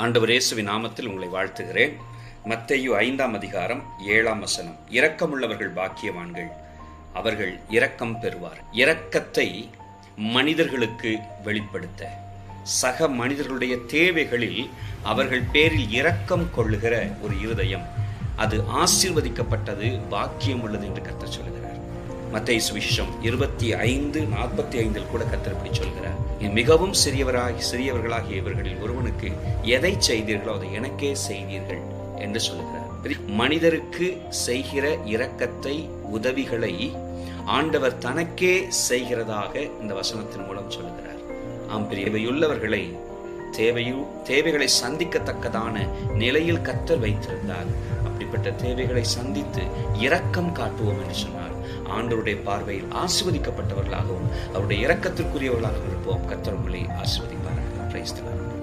ஆண்டவர் இயேசுவின் நாமத்தில் உங்களை வாழ்த்துகிறேன். மத்தேயு 5ஆம் அதிகாரம் 7ஆம் வசனம். இரக்கமுள்ளவர்கள் பாக்கியவான்கள், அவர்கள் இரக்கம் பெறுவார். இரக்கத்தை மனிதர்களுக்கு வெளிப்படுத்த, சக மனிதர்களுடைய தேவைகளில் அவர்கள் பேரில் இரக்கம் கொள்ளுகிற ஒரு இருதயம், அது ஆசீர்வதிக்கப்பட்டது, பாக்கியம் உள்ளது என்று கர்த்தர் சொல்கிறார். மத்தேயு சுவிசேஷம் 25:45 கூட கர்த்தர் இப்படி சொல்கிறார், மிகவும் சிறியவர்களாகிய இவர்களில் ஒருவனுக்கு எதை செய்தீர்களோ அதை எனக்கே செய்தீர்கள் என்று சொல்கிறார். மனிதருக்கு செய்கிற இரக்கத்தை, உதவிகளை ஆண்டவர் தனக்கே செய்கிறதாக இந்த வசனத்தின் மூலம் சொல்கிறார். தேவையுள்ளவர்களை தேவைகளை சந்திக்கத்தக்கதான நிலையில் கர்த்தர் வைத்திருந்தார். அப்படிப்பட்ட தேவைகளை சந்தித்து இரக்கம் காட்டுவோம் என்று சொன்னார். ஆண்டவருடைய பார்வையில் ஆசீர்வதிக்கப்பட்டவர்களாகவும் அவருடைய இரக்கத்திற்குரியவர்களாகவும் இருப்போம். கர்த்தர் உங்களை ஆசீர்வதிப்பார். Praise the Lord.